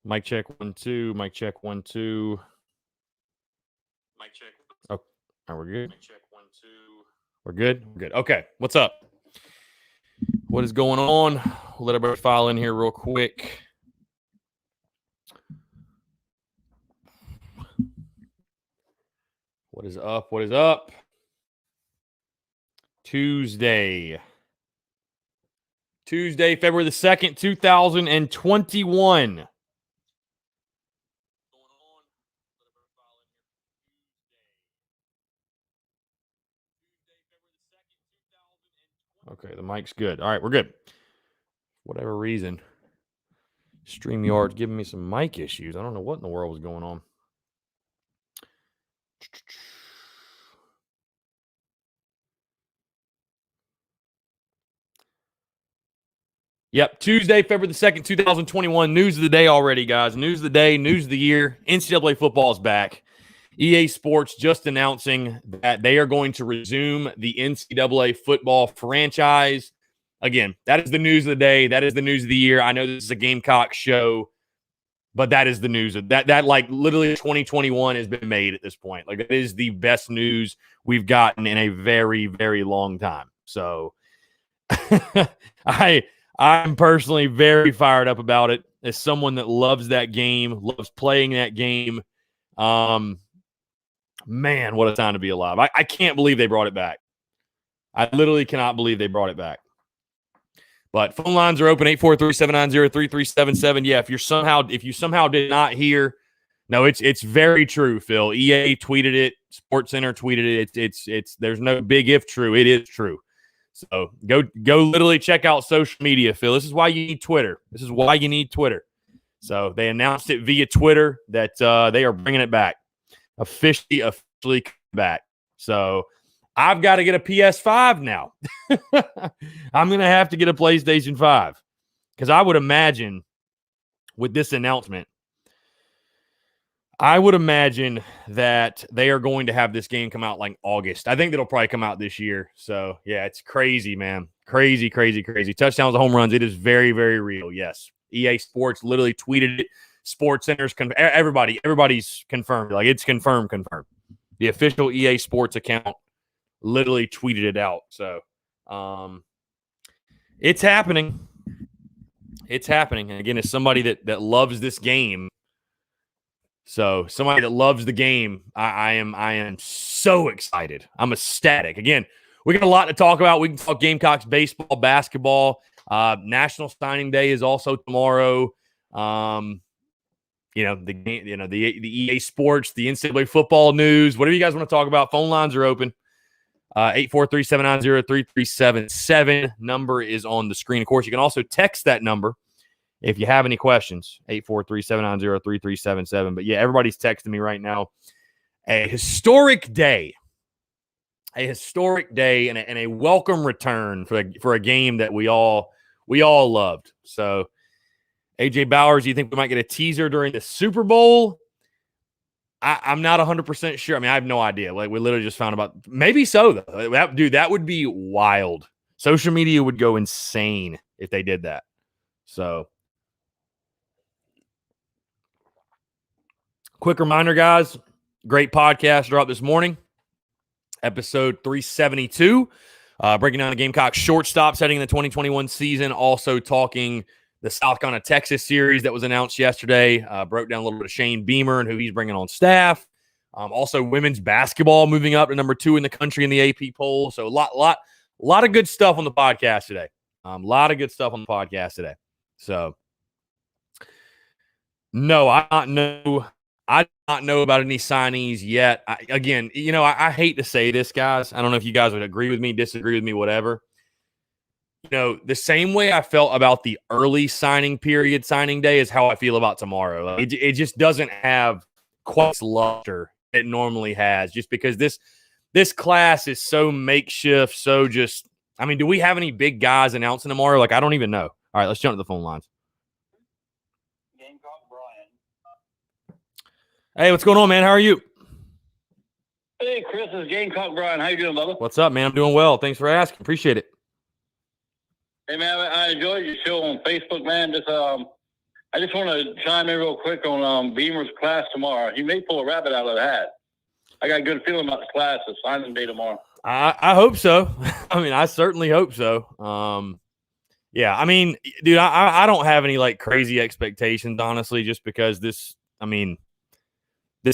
Mic check 1 2. Mic check 1 2. Mic check. Oh, we're good. Mic check 1 2. We're good. We're good. Okay, what's up? What is going on? We'll let everybody file in here real quick. What is up? What is up? Tuesday, February the 2nd, 2021. Okay, the mic's good. All right, we're good. Whatever reason, StreamYard's giving me some mic issues. I don't know what in the world was going on. Yep, Tuesday, February the 2nd, 2021. News of the day already, guys. News of the day, news of the year. NCAA football is back. EA Sports just announcing that they are going to resume the NCAA football franchise. Again, that is the news of the day. That is the news of the year. I know this is a Gamecock show, but that is the news of that like literally 2021 has been made at this point. Like, it is the best news we've gotten in a very, very long time. So I'm personally very fired up about it as someone that loves that game, loves playing that game. Man, what a time to be alive. I can't believe they brought it back. I literally cannot believe they brought it back. But phone lines are open, 843-790-3377. Yeah, if you somehow did not hear, no, it's very true, Phil. EA tweeted it, SportsCenter tweeted it. It's there's no big if true. It is true. So go literally check out social media, Phil. This is why you need Twitter. So they announced it via Twitter that they are bringing it back. Officially back. So I've got to get a PS5 now. I'm going to have to get a PlayStation 5 because I would imagine with this announcement, I would imagine that they are going to have this game come out like August. I think it'll probably come out this year. So, yeah, it's crazy, man. Crazy. Touchdowns and home runs. It is very, very real. Yes. EA Sports literally tweeted it. SportsCenter's everybody's confirmed. Like, it's confirmed. The official EA Sports account literally tweeted it out. So, it's happening. And again, as somebody that loves this game, so somebody that loves the game, I am so excited. I'm ecstatic. Again, we got a lot to talk about. We can talk Gamecocks baseball, basketball. National Signing Day is also tomorrow. The EA Sports, the NCAA football news, whatever you guys want to talk about. Phone lines are open. 843-790-3377. Number is on the screen. Of course, you can also text that number if you have any questions. 843-790-3377. But yeah, everybody's texting me right now. A historic day and a welcome return for a game that we all loved. So, AJ Bowers, you think we might get a teaser during the Super Bowl? I'm not 100% sure. I mean, I have no idea. Like, we literally just found about, maybe so though. That would be wild. Social media would go insane if they did that. So, quick reminder, guys. Great podcast dropped this morning. Episode 372. Breaking down the Gamecock shortstops heading in the 2021 season. Also talking the South Carolina Texas series that was announced yesterday. Broke down a little bit of Shane Beamer and who he's bringing on staff. Also women's basketball moving up to number 2 in the country in the AP poll. So a lot of good stuff on the podcast today. So no, I do not know about any signees yet. I hate to say this, guys. I don't know if you guys would agree with me, disagree with me, whatever. The same way I felt about the early signing day is how I feel about tomorrow. It just doesn't have quite the luster it normally has, just because this class is so makeshift, so just, I mean, do we have any big guys announcing tomorrow? Like, I don't even know. All right, let's jump to the phone lines. Gamecock Brian. Hey, what's going on, man? How are you? Hey, Chris, it's Gamecock Brian. How you doing, brother? What's up, man? I'm doing well. Thanks for asking. Appreciate it. Hey, man, I enjoyed your show on Facebook, man. Just I just want to chime in real quick on Beamer's class tomorrow. He may pull a rabbit out of the hat. I got a good feeling about the class. It's signing day tomorrow. I hope so. I mean, I certainly hope so. Yeah, I mean, dude, I don't have any like crazy expectations, honestly, just because this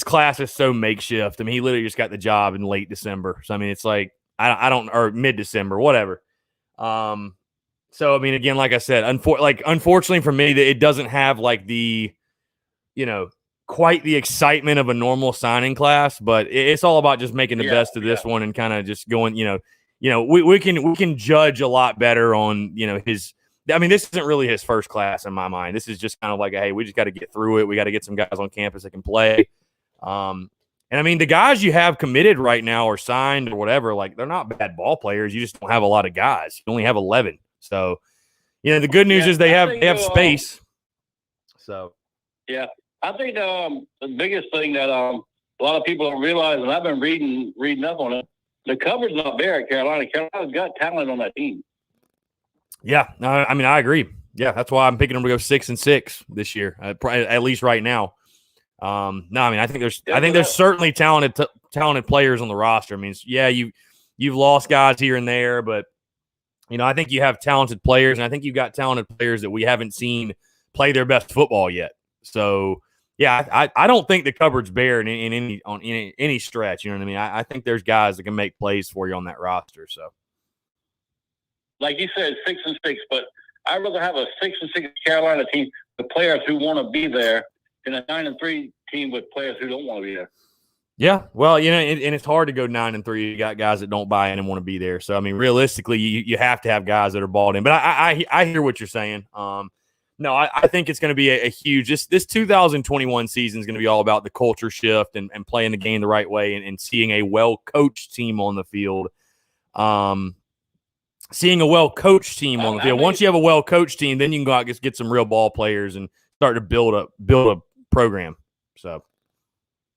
class is so makeshift. I mean, he literally just got the job in late December. So, I mean, it's like, I don't, or mid-December, whatever. So, I mean, again, like I said, unfortunately for me, it doesn't have like the, quite the excitement of a normal signing class, but it's all about just making the best of this one and kind of just going, we can judge a lot better on, his, I mean, this isn't really his first class in my mind. This is just kind of like, hey, we just got to get through it. We got to get some guys on campus that can play. And I mean, the guys you have committed right now or signed or whatever, like they're not bad ball players. You just don't have a lot of guys. You only have 11. So, the good news is they have space. So, yeah, I think the biggest thing that a lot of people don't realize, and I've been reading up on it, the cupboard's not bare at Carolina. Carolina's got talent on that team. Yeah, no, I mean, I agree. Yeah, that's why I'm picking them to go 6-6 this year, at least right now. No, I mean, I think there's certainly talented players on the roster. I mean, yeah, you've lost guys here and there, but I think you have talented players, and I think you've got talented players that we haven't seen play their best football yet. So, yeah, I don't think the cupboard's bare in any stretch. You know what I mean? I think there's guys that can make plays for you on that roster. So, like you said, 6-6, but I'd rather have a 6-6 Carolina team with players who want to be there than a 9-3 team with players who don't want to be there. Yeah, well, and it's hard to go 9-3. You got guys that don't buy in and want to be there. So, I mean, realistically, you have to have guys that are bought in. But I hear what you're saying. No, I think it's going to be a huge – this 2021 season is going to be all about the culture shift and playing the game the right way and seeing a well-coached team on the field. Seeing a well-coached team on the field. Once you have a well-coached team, then you can go out and get some real ball players and start to build a program. So,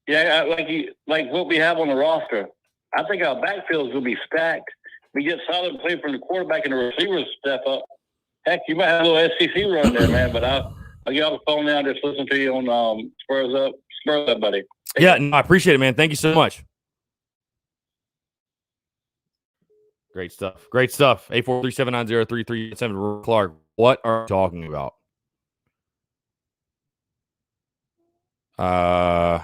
yeah, like what we have on the roster, I think our backfield is going to be stacked. We get solid play from the quarterback and the receivers step up. Heck, you might have a little SEC run there, man. But I'll get off the phone now and just listen to you on Spurs Up, buddy. Yeah, no, I appreciate it, man. Thank you so much. Great stuff. 843-790-3387. Clark, what are you talking about? I'm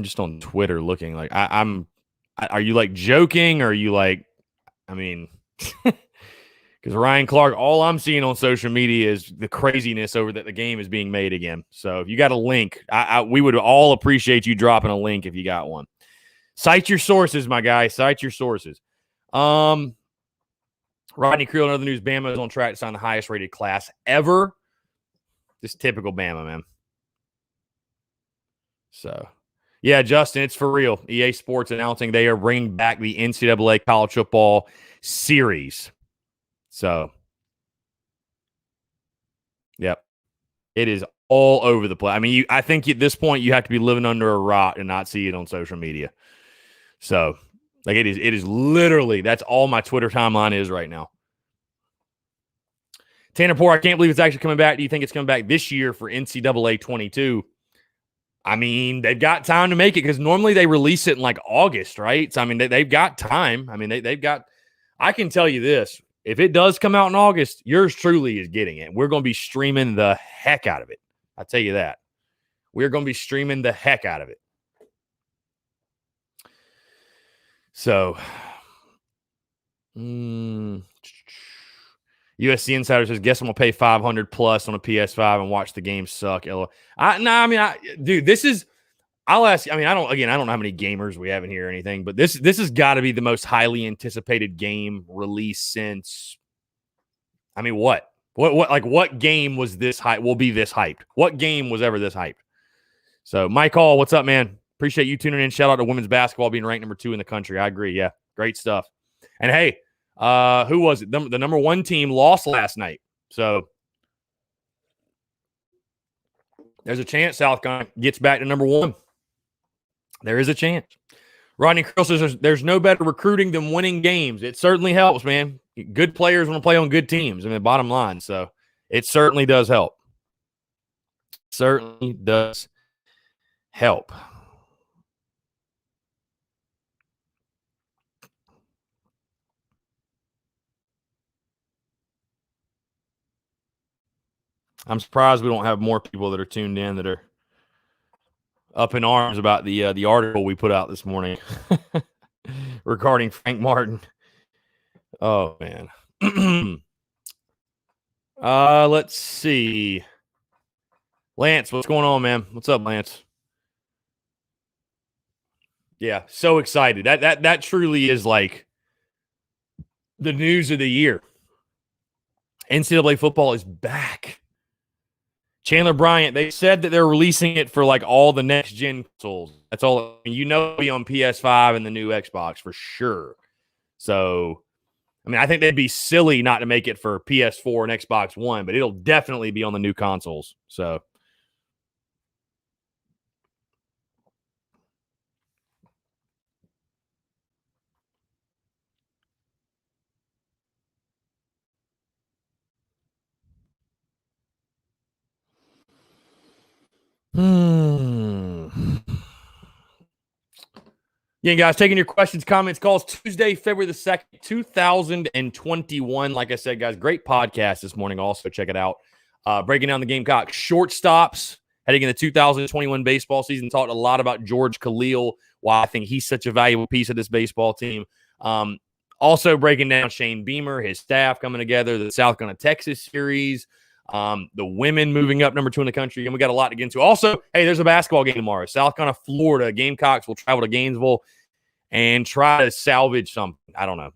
just on Twitter looking like I'm. Are you like joking? Or are you like? I mean, because Ryan Clark, all I'm seeing on social media is the craziness over that the game is being made again. So if you got a link, we would all appreciate you dropping a link if you got one. Cite your sources, my guy. Cite your sources. Rodney Creel, another news. Bama is on track to sign the highest rated class ever. Just typical Bama, man. So, yeah, Justin, it's for real. EA Sports announcing they are bringing back the NCAA college football series. So, yep. It is all over the place. I mean, I think at this point you have to be living under a rock and not see it on social media. So, like it is literally, that's all my Twitter timeline is right now. Tanner Poor, I can't believe it's actually coming back. Do you think it's coming back this year for NCAA 22? I mean, they've got time to make it because normally they release it in like August, right? So, I mean, they've got time. I mean, they've got – I can tell you this. If it does come out in August, yours truly is getting it. We're going to be streaming the heck out of it. I'll tell you that. We're going to be streaming the heck out of it. So, USC Insider says, guess I'm going to pay $500 plus on a PS5 and watch the game suck. Dude, I'll ask, I don't know how many gamers we have in here or anything, but this has got to be the most highly anticipated game release since, what game was this hype, will be this hyped? What game was ever this hyped? So, Mike Hall, what's up, man? Appreciate you tuning in. Shout out to women's basketball being ranked number 2 in the country. I agree. Yeah, great stuff. And hey, who was it? The number 1 team lost last night. So there's a chance South Carolina gets back to number 1. There is a chance. Rodney Creel says there's no better recruiting than winning games. It certainly helps, man. Good players want to play on good teams. Bottom line. So, It certainly does help. Certainly does help. I'm surprised we don't have more people that are tuned in that are up in arms about the article we put out this morning regarding Frank Martin. Oh man. Let's see. Lance, what's going on, man? What's up, Lance? Yeah, so excited. That truly is like the news of the year. NCAA football is back. Chandler Bryant, they said that they're releasing it for like all the next gen consoles. That's all. I mean, it'll be on PS5 and the new Xbox for sure. So, I mean, I think they'd be silly not to make it for PS4 and Xbox One, but it'll definitely be on the new consoles. So, Yeah, guys, taking your questions, comments, calls Tuesday, February the 2nd, 2021. Like I said, guys, great podcast this morning. Also, check it out. Breaking down the Gamecock shortstops heading into 2021 baseball season. Talked a lot about George Khalil, why I think he's such a valuable piece of this baseball team. Also breaking down Shane Beamer, his staff coming together, the South Carolina Texas series, the women moving up number 2 in the country, and we got a lot to get into. Also, hey, there's a basketball game tomorrow. South Carolina, Florida. Gamecocks will travel to Gainesville and try to salvage something. I don't know.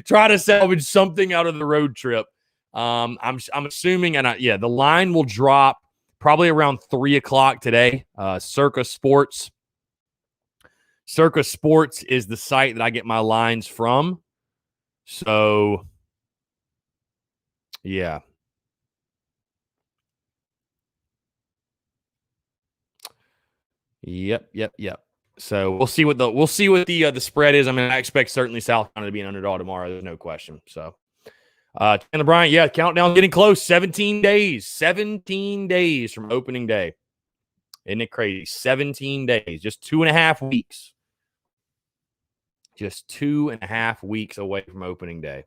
Try to salvage something out of the road trip. I'm assuming, and the line will drop probably around 3:00 today. Circa Sports. Circa Sports is the site that I get my lines from. So, yeah. Yep. So we'll see what the spread is. I mean, I expect certainly South Carolina to be an underdog tomorrow. There's no question. So, Chandler Bryant, yeah, countdown getting close. 17 days. 17 days from opening day. Isn't it crazy? 17 days. Just 2.5 weeks. Just 2.5 weeks away from opening day.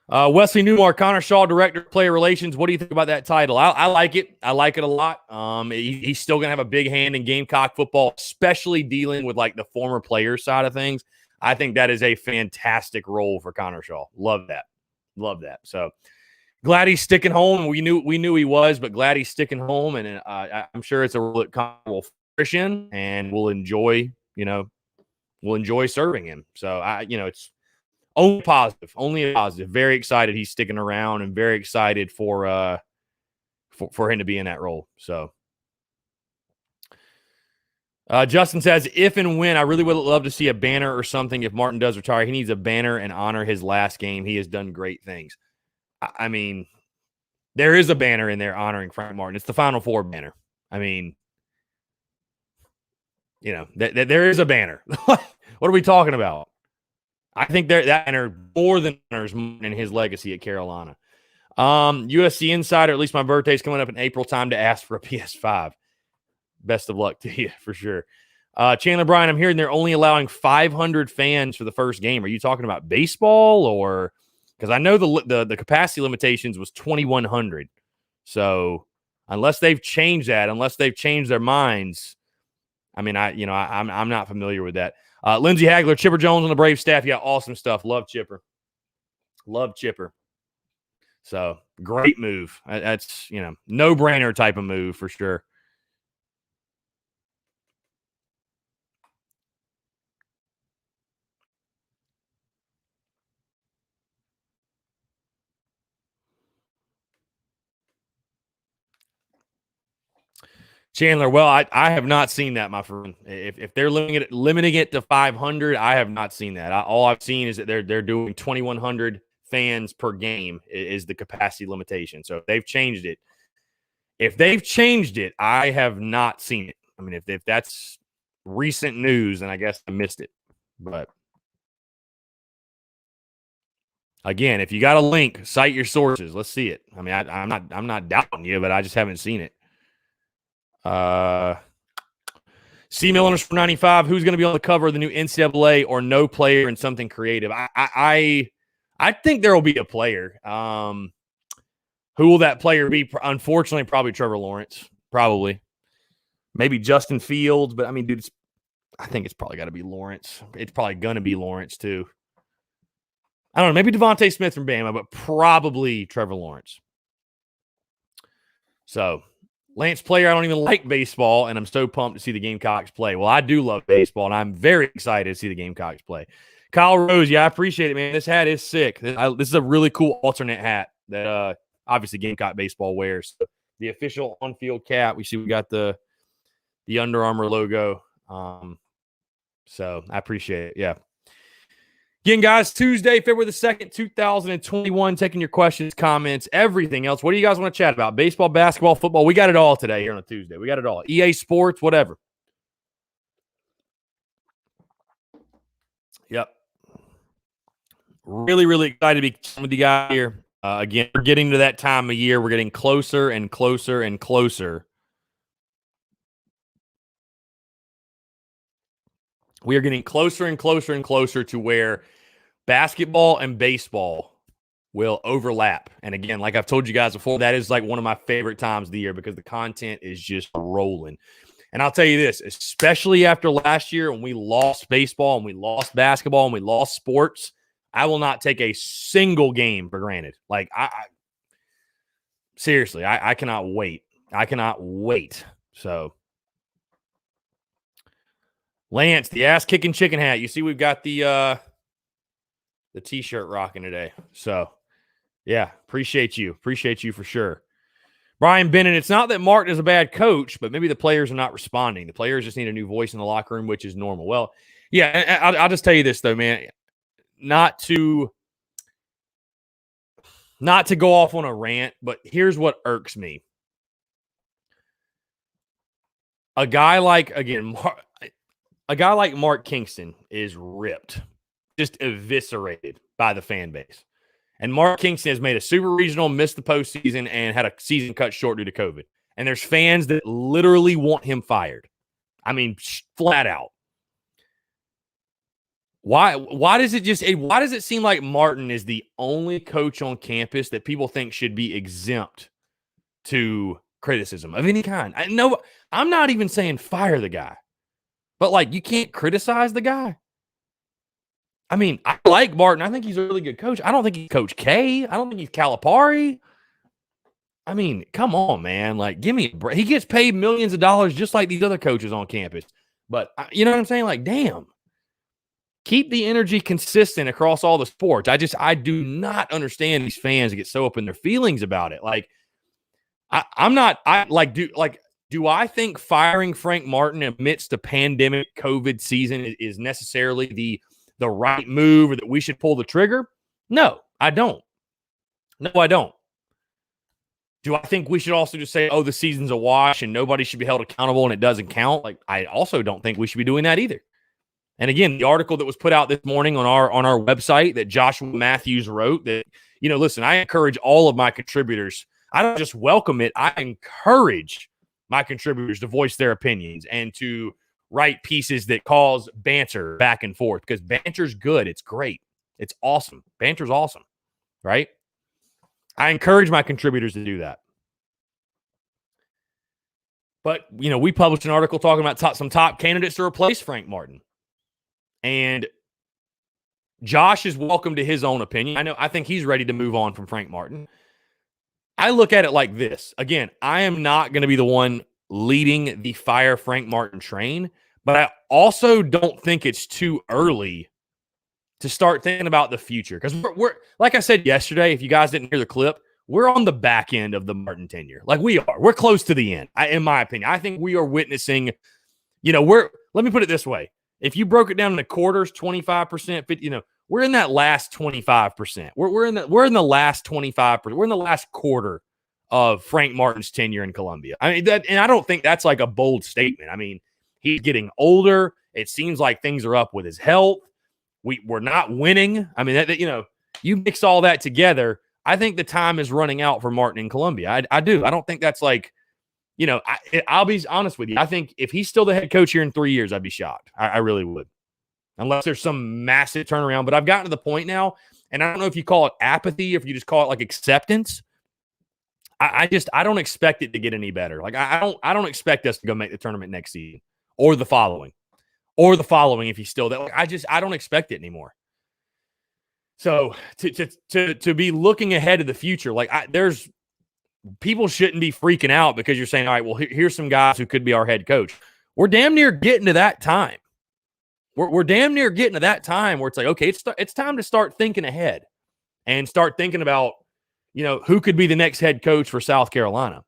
Wesley Newmark, Connor Shaw, Director of Player Relations. What do you think about that title? I like it. I like it a lot. He's still going to have a big hand in Gamecock football, especially dealing with like the former player side of things. I think that is a fantastic role for Connor Shaw. Love that. So glad he's sticking home. We knew he was, but glad he's sticking home. And I'm sure it's a role that Connor will flourish in, and we'll enjoy serving him. So it's only a positive. Very excited he's sticking around, and very excited for him to be in that role. So, Justin says, if and when, I really would love to see a banner or something if Martin does retire. He needs a banner and honor his last game. He has done great things. I mean, there is a banner in there honoring Frank Martin. It's the Final Four banner. I mean, there is a banner. What are we talking about? I think that banner more than honors in his legacy at Carolina. USC Insider, at least my birthday's coming up in April, time to ask for a PS5. Best of luck to you, for sure. Chandler Bryan, I'm hearing they're only allowing 500 fans for the first game. Are you talking about baseball, or because I know the capacity limitations was 2,100. So unless they've changed that, unless they've changed their minds, I mean, I'm not familiar with that. Lindsey Hagler, Chipper Jones on the Brave staff. Yeah, awesome stuff. Love Chipper. So great move. That's, no-brainer type of move for sure. Chandler, well, I have not seen that, my friend. If they're limiting it to 500, I have not seen that. All I've seen is that they're doing 2,100 fans per game is the capacity limitation. So if they've changed it, I have not seen it. I mean, if that's recent news, then I guess I missed it. But Again, if you got a link, cite your sources. Let's see it. I mean, I'm not doubting you, but I just haven't seen it. C. Miller's for 95. Who's going to be on the cover of the new NCAA or no player in something creative? I think there will be a player. Who will that player be? Unfortunately, probably Trevor Lawrence. Probably. Maybe Justin Fields. But, I mean, dude, I think it's probably got to be Lawrence. It's probably going to be Lawrence, too. I don't know. Maybe Devontae Smith from Bama, but probably Trevor Lawrence. So, Lance Player, I don't even like baseball, and I'm so pumped to see the Gamecocks play. Well, I do love baseball, and I'm very excited to see the Gamecocks play. Kyle Rose, yeah, I appreciate it, man. This hat is sick. This is a really cool alternate hat that obviously Gamecock baseball wears. So the official on-field cap. We got the Under Armour logo. So I appreciate it. Yeah. Again, guys, Tuesday, February the 2nd, 2021, taking your questions, comments, everything else. What do you guys want to chat about? Baseball, basketball, football? We got it all today here on a Tuesday. We got it all. EA Sports, whatever. Yep. Really, really excited to be with you guys here. Again, we're getting to that time of year. We're getting closer and closer and closer. We are getting closer and closer and closer to where basketball and baseball will overlap. And again, like I've told you guys before, that is like one of my favorite times of the year because the content is just rolling. And I'll tell you this, especially after last year when we lost baseball and we lost basketball and we lost sports, I will not take a single game for granted. Like, seriously, I cannot wait. I cannot wait. So, Lance, the ass-kicking chicken hat. You see we've got the T-shirt rocking today. So, yeah, appreciate you. Appreciate you for sure. Brian Bennett, it's not that Martin is a bad coach, but maybe the players are not responding. The players just need a new voice in the locker room, which is normal. Well, yeah, I'll just tell you this, though, man. Not to go off on a rant, but here's what irks me. A guy like Mark Kingston is ripped, just eviscerated by the fan base. And Mark Kingston has made a super regional, missed the postseason, and had a season cut short due to COVID. And there's fans that literally want him fired. I mean, flat out. Why does it seem like Martin is the only coach on campus that people think should be exempt to criticism of any kind? I'm not even saying fire the guy, but like you can't criticize the guy. I mean, I like Martin. I think he's a really good coach. I don't think he's Coach K. I don't think he's Calipari. I mean, come on, man. Like, give me a break. He gets paid millions of dollars just like these other coaches on campus. But you know what I'm saying? Like, damn. Keep the energy consistent across all the sports. I do not understand these fans that get so up in their feelings about it. Like, do I think firing Frank Martin amidst the pandemic COVID season is necessarily the right move or that we should pull the trigger? No, I don't. No, I don't. Do I think we should also just say, oh, the season's a wash and nobody should be held accountable and it doesn't count? Like, I also don't think we should be doing that either. And again, the article that was put out this morning on our website that Joshua Matthews wrote that, listen, I encourage all of my contributors. I don't just welcome it. I encourage my contributors to voice their opinions and to write pieces that cause banter back and forth because banter's good. It's great. It's awesome. Banter's awesome, right? I encourage my contributors to do that. But, we published an article talking about some top candidates to replace Frank Martin. And Josh is welcome to his own opinion. I think he's ready to move on from Frank Martin. I look at it like this. Again, I am not going to be the one leading the fire Frank Martin train, but I also don't think it's too early to start thinking about the future. Because we're like I said yesterday, if you guys didn't hear the clip, we're on the back end of the Martin tenure. Like we are. We're close to the end, in my opinion. I think we are witnessing, let me put it this way. If you broke it down into quarters, 25%, 50, we're in that last 25%. We're in the last 25%. We're in the last quarter of Frank Martin's tenure in Columbia. I mean, and I don't think that's like a bold statement. I mean, he's getting older. It seems like things are up with his health. We're not winning. I mean, You mix all that together, I think the time is running out for Martin in Columbia. I do. I don't think that's like, I'll be honest with you. I think if he's still the head coach here in 3 years, I'd be shocked. I really would. Unless there's some massive turnaround. But I've gotten to the point now, and I don't know if you call it apathy, if you just call it like acceptance. I don't expect it to get any better. Like I don't expect us to go make the tournament next season or the following if he's still there. Like I don't expect it anymore. So to be looking ahead to the future, like there's people shouldn't be freaking out because you're saying, all right, well, here's some guys who could be our head coach. We're damn near getting to that time. We're damn near getting to that time where it's like, okay, it's time to start thinking ahead and start thinking about, who could be the next head coach for South Carolina.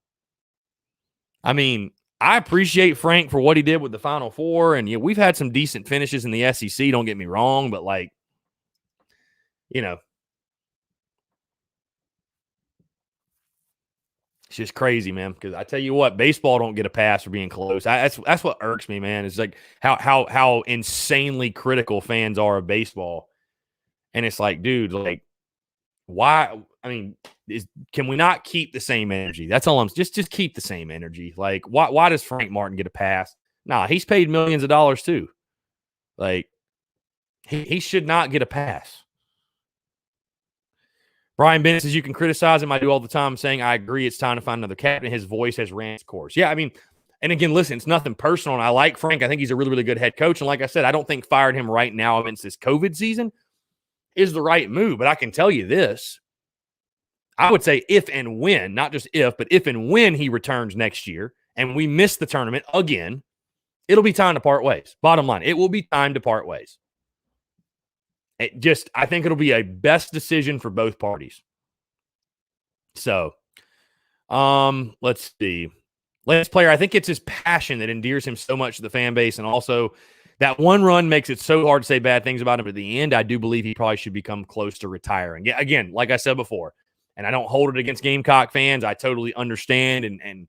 I mean, I appreciate Frank for what he did with the Final Four, and we've had some decent finishes in the SEC, don't get me wrong, but like, it's just crazy, man. Because I tell you what, baseball don't get a pass for being close. That's what irks me, man. It's like how insanely critical fans are of baseball, and it's like, dude, like, why? I mean, can we not keep the same energy? That's all I'm. Just keep the same energy. Like, why does Frank Martin get a pass? Nah, he's paid millions of dollars too. Like, he should not get a pass. Brian Bennett says, you can criticize him. I do all the time, saying I agree it's time to find another captain. His voice has ran its course. Yeah, I mean, and again, listen, it's nothing personal. And I like Frank. I think he's a really, really good head coach. And like I said, I don't think firing him right now against this COVID season is the right move. But I can tell you this. I would say if and when, not just if, but if and when he returns next year and we miss the tournament again, it'll be time to part ways. Bottom line, it will be time to part ways. I think it'll be a best decision for both parties. So, let's see. Last player, I think it's his passion that endears him so much to the fan base. And also that one run makes it so hard to say bad things about him. But at the end, I do believe he probably should become close to retiring. Yeah, again, like I said before, and I don't hold it against Gamecock fans. I totally understand. And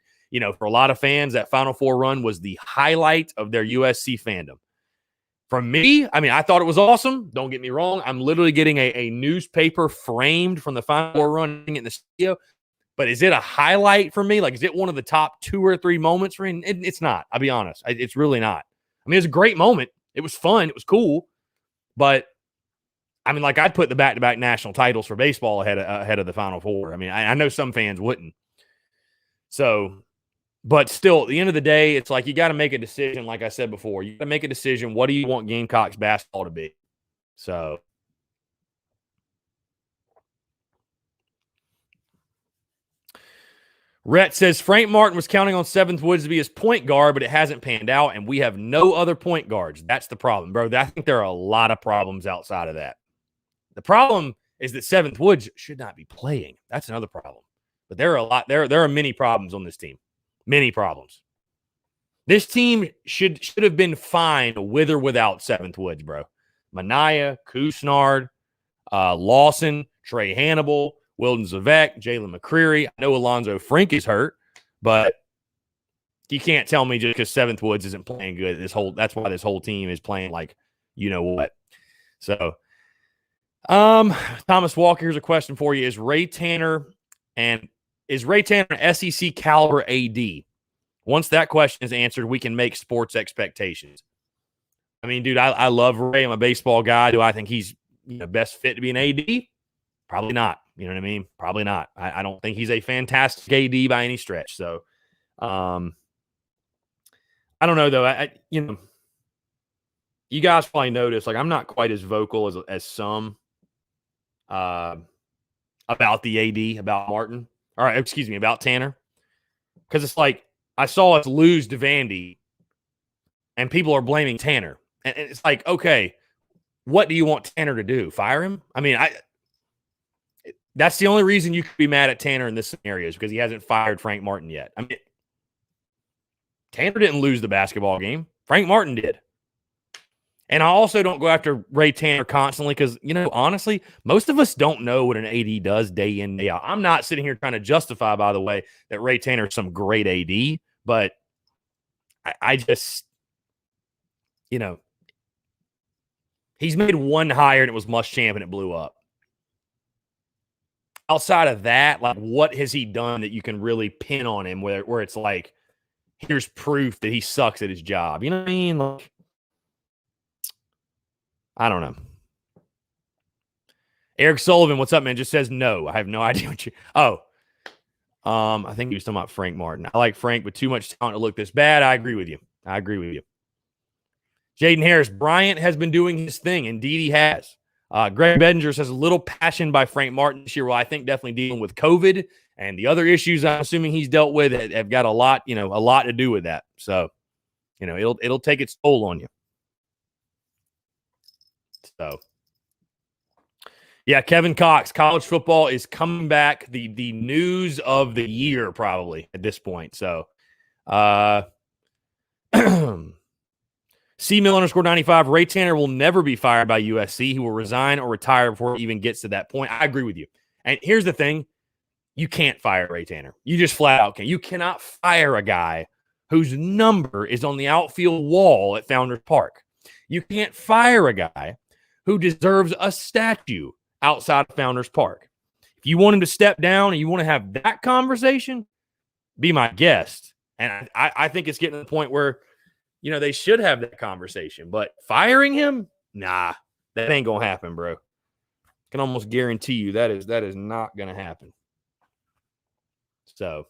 for a lot of fans, that Final Four run was the highlight of their USC fandom. From me, I mean, I thought it was awesome. Don't get me wrong. I'm literally getting a newspaper framed from the Final Four run in the studio. But is it a highlight for me? Like, is it one of the top 2 or 3 moments for me? It's not. I'll be honest. It's really not. I mean, it was a great moment. It was fun. It was cool. But, I mean, like, I'd put the back-to-back national titles for baseball ahead of the Final Four. I mean, I know some fans wouldn't. So, but still, at the end of the day, it's like you got to make a decision, like I said before. You got to make a decision. What do you want Gamecocks basketball to be? So, Rhett says, Frank Martin was counting on Seventh Woods to be his point guard, but it hasn't panned out, and we have no other point guards. That's the problem, bro. I think there are a lot of problems outside of that. The problem is that Seventh Woods should not be playing. That's another problem. But there are a lot. There are many problems on this team. Many problems. This team should have been fine with or without Seventh Woods, bro. Mania, Kusnard, Lawson, Trey Hannibal, Wilden Zavek, Jalen McCreary. I know Alonzo Frink is hurt, but you can't tell me just because Seventh Woods isn't playing good. That's why this whole team is playing like you know what. So, Thomas Walker, here's a question for you: Is Ray Tanner an SEC caliber AD? Once that question is answered, we can make sports expectations. I mean, dude, I love Ray. I'm a baseball guy. Do I think he's best fit to be an AD? Probably not. You know what I mean? Probably not. I don't think he's a fantastic AD by any stretch. So, I don't know though. You guys probably noticed, like, I'm not quite as vocal as some about the AD, about Martin, or excuse me, about Tanner, because it's like I saw us lose to Vandy, and people are blaming Tanner, and it's like, okay, what do you want Tanner to do? Fire him? I mean, that's the only reason you could be mad at Tanner in this scenario is because he hasn't fired Frank Martin yet. I mean, Tanner didn't lose the basketball game. Frank Martin did. And I also don't go after Ray Tanner constantly because, honestly, most of us don't know what an AD does day in, day out. I'm not sitting here trying to justify, by the way, that Ray Tanner is some great AD, but I just, he's made one hire and it was Muschamp and it blew up. outside of that, like, what has he done that you can really pin on him where it's like, here's proof that he sucks at his job? You know what I mean? Like, I don't know. Eric Sullivan, what's up, man? Just says no. I have no idea what you. Oh, I think he was talking about Frank Martin. I like Frank, but too much talent to look this bad. I agree with you. Jaden Harris, Bryant has been doing his thing. Indeed, he has. Greg Bedinger says a little passion by Frank Martin this year. Well, I think definitely dealing with COVID and the other issues I'm assuming he's dealt with have got a lot to do with that. So, it'll take its toll on you. So, yeah, Kevin Cox, college football is coming back. The news of the year probably at this point. So, C-Mill_95, Ray Tanner will never be fired by USC. He will resign or retire before it even gets to that point. I agree with you. And here's the thing. You can't fire Ray Tanner. You just flat out can't. You cannot fire a guy whose number is on the outfield wall at Founders Park. You can't fire a guy who deserves a statue outside of Founders Park. If you want him to step down and you want to have that conversation, be my guest. And I think it's getting to the point where, they should have that conversation. But firing him, nah, that ain't going to happen, bro. I can almost guarantee you that is not going to happen. So.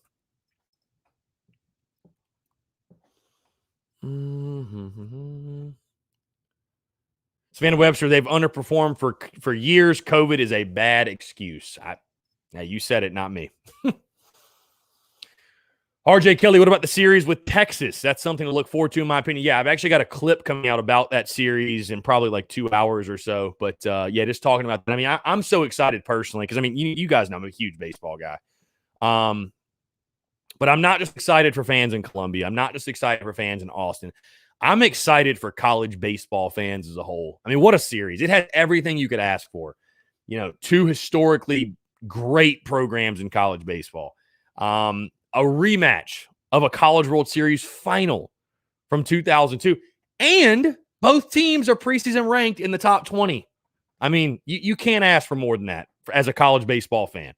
Savannah Webster, they've underperformed for years. COVID is a bad excuse. Now you said it, not me. RJ Kelly, what about the series with Texas? That's something to look forward to, in my opinion. Yeah, I've actually got a clip coming out about that series in probably like 2 hours or so. But, yeah, just talking about that. I mean, I'm so excited personally because, I mean, you guys know I'm a huge baseball guy. But I'm not just excited for fans in Columbia. I'm not just excited for fans in Austin. I'm excited for college baseball fans as a whole. I mean, what a series. It had everything you could ask for. 2 historically great programs in college baseball. A rematch of a College World Series final from 2002. And both teams are preseason ranked in the top 20. I mean, you can't ask for more than that as a college baseball fan.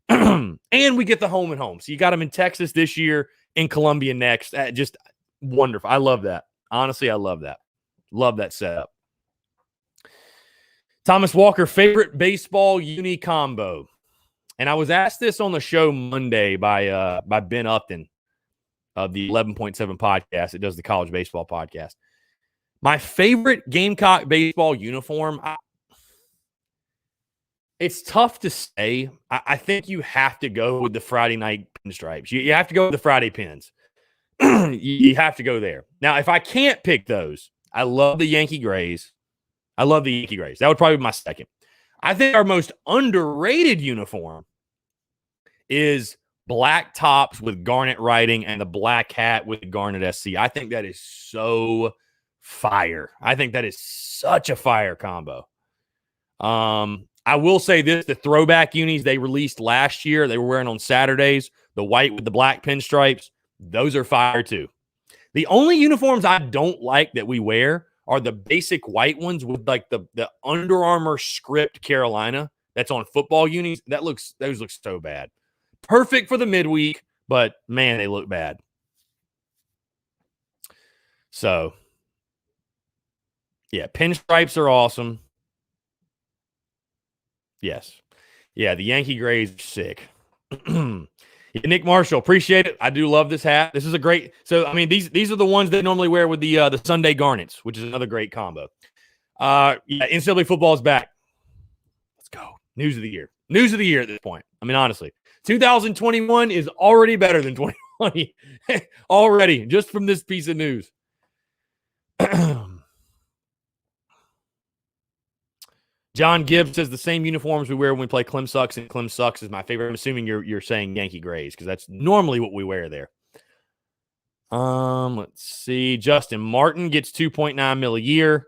And we get the home and home. So you got them in Texas this year, in Columbia next. Just wonderful. I love that. Honestly, I love that. Love that setup. Thomas Walker, favorite baseball uni combo. And I was asked this on the show Monday by Ben Upton of the 11.7 podcast. It does the college baseball podcast. My favorite Gamecock baseball uniform, it's tough to say. I think you have to go with the Friday night pinstripes. You have to go with the Friday pins. You have to go there. Now, if I can't pick those, I love the Yankee Grays. That would probably be my second. I think our most underrated uniform is black tops with garnet writing and the black hat with the garnet SC. I think that is so fire. I think that is such a fire combo. I will say this, the throwback unis they released last year, they were wearing on Saturdays, the white with the black pinstripes, those are fire too. The only uniforms I don't like that we wear are the basic white ones with like the Under Armour script Carolina that's on football unis. Those look so bad. Perfect for the midweek, but man, they look bad. So, yeah, pinstripes are awesome. Yes. Yeah, the Yankee Grays are sick. Nick Marshall, appreciate it. I do love this hat. This is a great. So, I mean, these are the ones they normally wear with the Sunday garnets, which is another great combo. Yeah, NCAA football is back. Let's go. News of the year. News of the year at this point. I mean, honestly, 2021 is already better than 2020. Already, just from this piece of news. John Gibbs says the same uniforms we wear when we play Clem Sucks, and Clem Sucks is my favorite. I'm assuming you're saying Yankee Grays because that's normally what we wear there. Let's see. Justin Martin gets $2.9 million a year.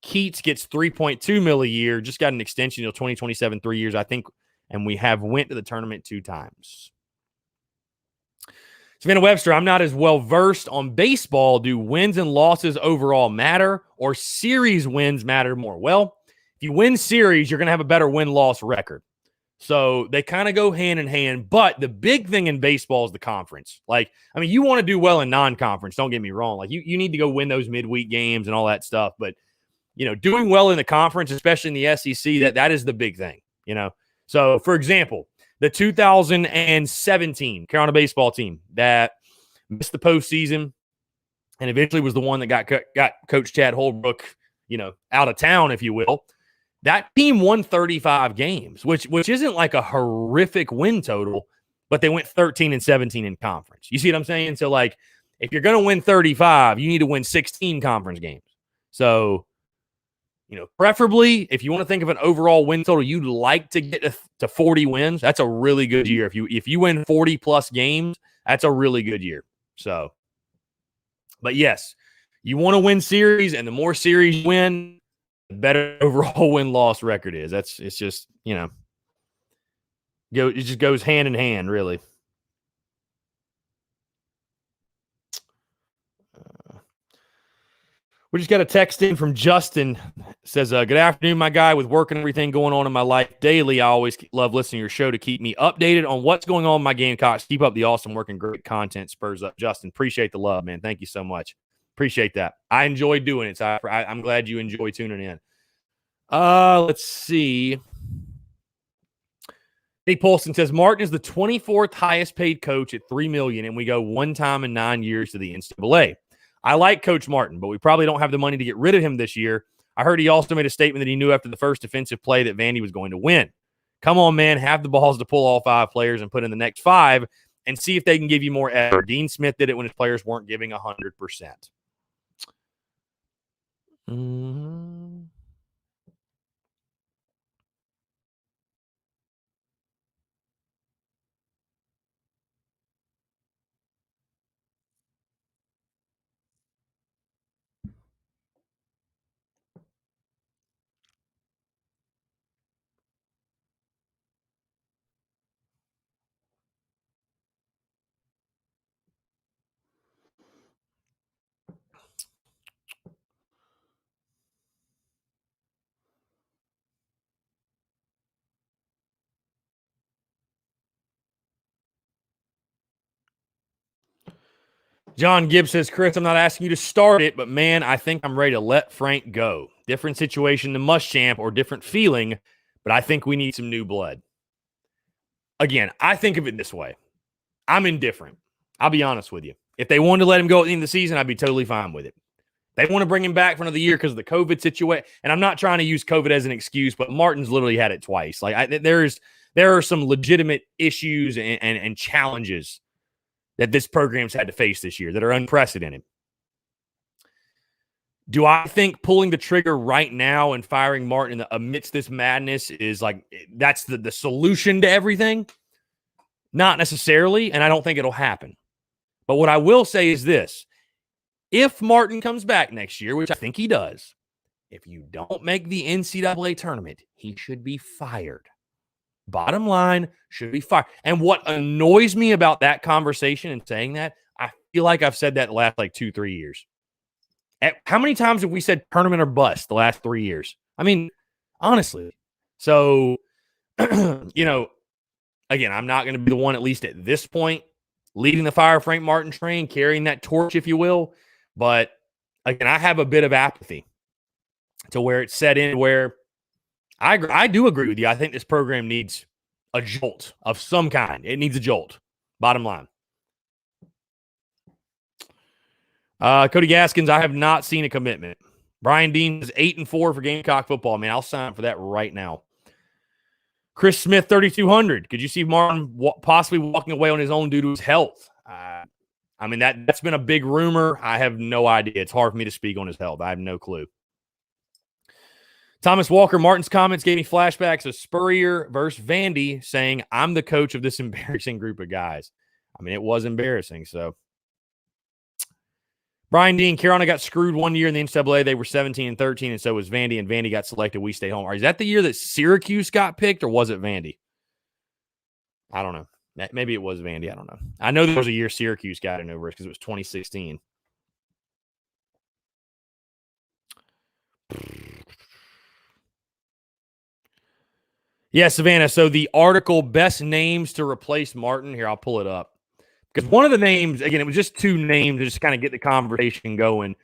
Keats gets $3.2 million a year. Just got an extension until 2027, 3 years, I think. And we have went to the tournament 2 times. Savannah Webster, I'm not as well versed on baseball. Do wins and losses overall matter, or series wins matter more? Well, if you win series, you're going to have a better win-loss record. So they kind of go hand in hand. But the big thing in baseball is the conference. Like, I mean, you want to do well in non-conference. Don't get me wrong. Like, you need to go win those midweek games and all that stuff. But, doing well in the conference, especially in the SEC, that is the big thing, So, for example, the 2017 Carolina baseball team that missed the postseason and eventually was the one that got Coach Chad Holbrook, out of town, if you will. That team won 35 games, which isn't like a horrific win total, but they went 13-17 in conference. You see what I'm saying? So, like, if you're going to win 35, you need to win 16 conference games. So, preferably, if you want to think of an overall win total, you'd like to get to 40 wins. That's a really good year. If you win 40 plus games, that's a really good year. So, but yes, you want to win series, and the more series you win, the better overall win-loss record is. It's just, it just goes hand in hand, really. We just got a text in from Justin. It says, good afternoon, my guy. With work and everything going on in my life daily, I always love listening to your show to keep me updated on what's going on in my Gamecocks. Keep up the awesome work and great content. Spurs up. Justin, appreciate the love, man. Thank you so much. Appreciate that. I enjoy doing it. So I'm glad you enjoy tuning in. Let's see. Eddie Polson says, Martin is the 24th highest paid coach at $3 million, and we go one time in 9 years to the NCAA. I like Coach Martin, but we probably don't have the money to get rid of him this year. I heard he also made a statement that he knew after the first defensive play that Vandy was going to win. Come on, man. Have the balls to pull all 5 players and put in the next 5 and see if they can give you more effort. Dean Smith did it when his players weren't giving 100%. Mm-hmm. John Gibbs says, Chris, I'm not asking you to start it, but man, I think I'm ready to let Frank go. Different situation than Muschamp or different feeling, but I think we need some new blood. Again, I think of it this way. I'm indifferent. I'll be honest with you. If they wanted to let him go at the end of the season, I'd be totally fine with it. They want to bring him back for another year because of the COVID situation. And I'm not trying to use COVID as an excuse, but Martin's literally had it twice. Like there are some legitimate issues and challenges that this program's had to face this year that are unprecedented. Do I think pulling the trigger right now and firing Martin amidst this madness is like that's the solution to everything? Not necessarily, and I don't think it'll happen. But what I will say is this. If Martin comes back next year, which I think he does, if you don't make the NCAA tournament, he should be fired. Bottom line, should be fired. And what annoys me about that conversation and saying that, I feel like I've said that the last 2-3 years. How many times have we said tournament or bust the last 3 years? I mean, honestly. So, again, I'm not going to be the one, at least at this point, leading the Fire Frank Martin train, carrying that torch, if you will. But, again, I have a bit of apathy to where it's set in where I do agree with you. I think this program needs a jolt of some kind. It needs a jolt. Bottom line. Cody Gaskins, I have not seen a commitment. Brian Dean is 8-4 for Gamecock football. Man, I'll sign up for that right now. Chris Smith, 3,200. Could you see Martin possibly walking away on his own due to his health? I mean, that's been a big rumor. I have no idea. It's hard for me to speak on his health. I have no clue. Thomas Walker, Martin's comments gave me flashbacks of Spurrier versus Vandy saying, I'm the coach of this embarrassing group of guys. I mean, it was embarrassing. So, Brian Dean, Carolina got screwed one year in the NCAA. They were 17-13, and so was Vandy, and Vandy got selected. We stay home. Is that the year that Syracuse got picked, or was it Vandy? I don't know. Maybe it was Vandy. I don't know. I know there was a year Syracuse got in over it because it was 2016. Yeah, Savannah. So the article, best names to replace Martin. Here, I'll pull it up. Because one of the names, again, it was just two names to just kind of get the conversation going.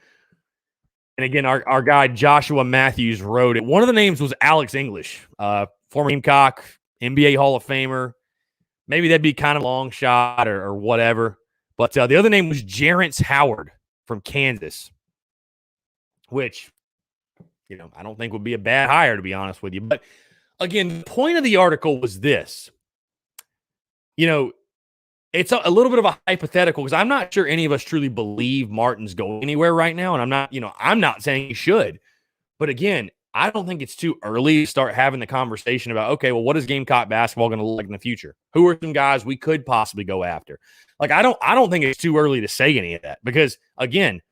And again, our guy Joshua Matthews wrote it. One of the names was Alex English, former Gamecock, NBA Hall of Famer. Maybe that'd be kind of a long shot or whatever. But the other name was Jarrence Howard from Kansas, which, I don't think would be a bad hire, to be honest with you. But again, the point of the article was this. It's a little bit of a hypothetical because I'm not sure any of us truly believe Martin's going anywhere right now. And I'm not saying he should. But again, I don't think it's too early to start having the conversation about, okay, well, what is Gamecock basketball going to look like in the future? Who are some guys we could possibly go after? Like, I don't think it's too early to say any of that because, again,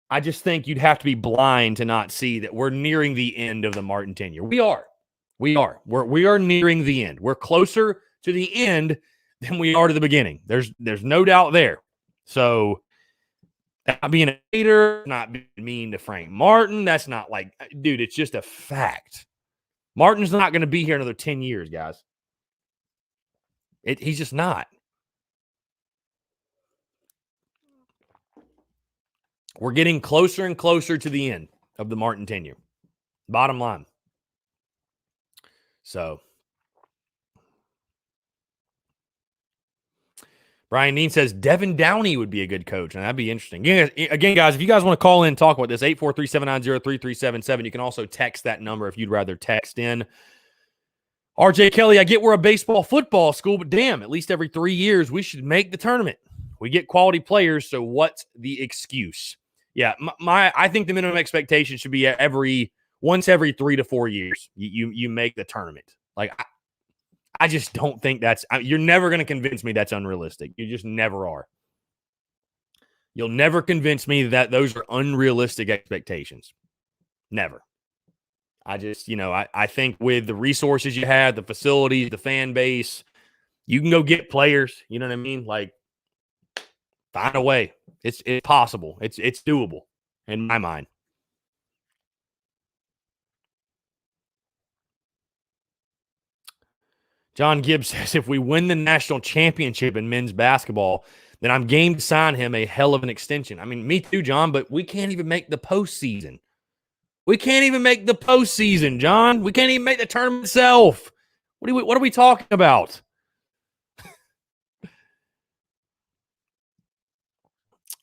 I just think you'd have to be blind to not see that we're nearing the end of the Martin tenure. We are. We are nearing the end. We're closer to the end than we are to the beginning. There's no doubt there. So not being a hater, not being mean to Frank Martin, that's not like, dude, it's just a fact. Martin's not going to be here another 10 years, guys. He's just not. We're getting closer and closer to the end of the Martin tenure. Bottom line. So Brian Dean says Devin Downey would be a good coach, and that'd be interesting. Again, guys, if you guys want to call in and talk about this, 843-790-3377. You can also text that number if you'd rather text in. RJ Kelly, I get we're a baseball football school, but damn, at least every 3 years we should make the tournament. We get quality players, so what's the excuse? Yeah, I think the minimum expectation should be once every 3 to 4 years you make the tournament. Like, I just don't think you're never going to convince me that's unrealistic. You just never are. You'll never convince me that those are unrealistic expectations. Never. I just, I think with the resources you have, the facilities, the fan base, you can go get players. You know what I mean? Like, find a way. It's possible. It's doable in my mind. John Gibbs says, if we win the national championship in men's basketball, then I'm game to sign him a hell of an extension. I mean, me too, John, but we can't even make the postseason. We can't even make the postseason, John. We can't even make the tournament itself. What are we talking about?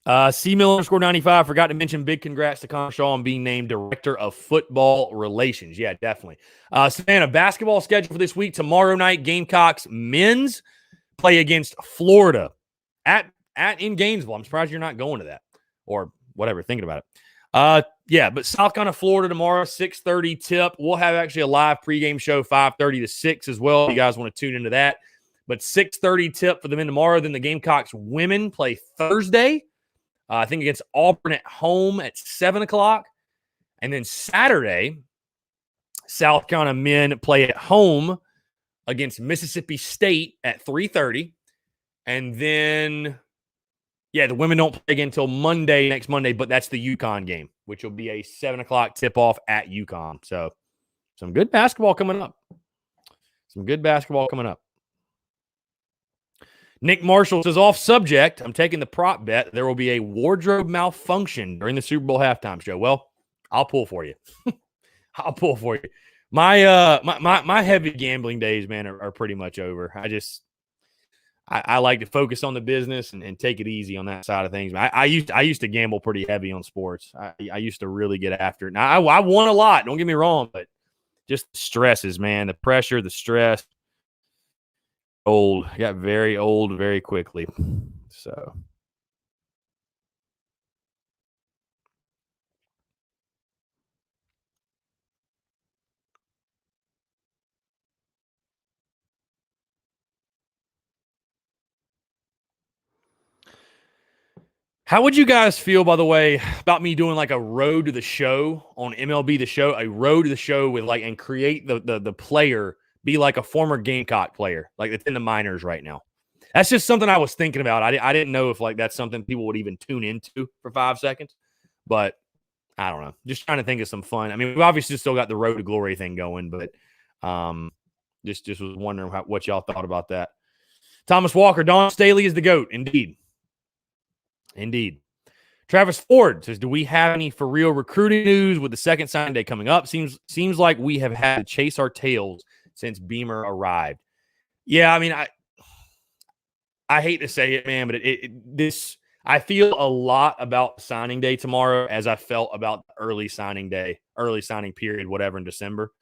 C-Mill_95 forgot to mention big congrats to Connor Shaw on being named Director of Football Relations. Yeah, definitely. Savannah, basketball schedule for this week. Tomorrow night, Gamecocks men's play against Florida in Gainesville. I'm surprised you're not going to that or whatever, thinking about it. Yeah, but South Carolina, Florida tomorrow, 6:30 tip. We'll have actually a live pregame show, 5:30 to 6 as well. If you guys want to tune into that. But 6:30 tip for the men tomorrow. Then the Gamecocks women play Thursday. I think against Auburn at home at 7 o'clock. And then Saturday, South Carolina men play at home against Mississippi State at 3:30. And then, the women don't play again until next Monday, but that's the UConn game, which will be a 7 o'clock tip-off at UConn. So some good basketball coming up. Nick Marshall says, off subject, I'm taking the prop bet. There will be a wardrobe malfunction during the Super Bowl halftime show. Well, I'll pull for you. My heavy gambling days, man, are pretty much over. I like to focus on the business and take it easy on that side of things. I used to gamble pretty heavy on sports. I used to really get after it. Now, I won a lot. Don't get me wrong, but just the stresses, man, the pressure, the stress. Got very old very quickly. So how would you guys feel, by the way, about me doing like a road to the show on MLB The Show, a road to the show with and create the player be like a former Gamecock player, like it's in the minors right now. That's just something I was thinking about. I didn't know if that's something people would even tune into for 5 seconds, but I don't know. Just trying to think of some fun. I mean, we've obviously still got the Road to Glory thing going, but Just was wondering what y'all thought about that. Thomas Walker, Don Staley is the GOAT. Indeed. Travis Ford says, do we have any for real recruiting news with the second signing day coming up? Seems like we have had to chase our tails since Beamer arrived. Yeah, I mean, I hate to say it, man, but I feel a lot about signing day tomorrow as I felt about early signing period, whatever, in December,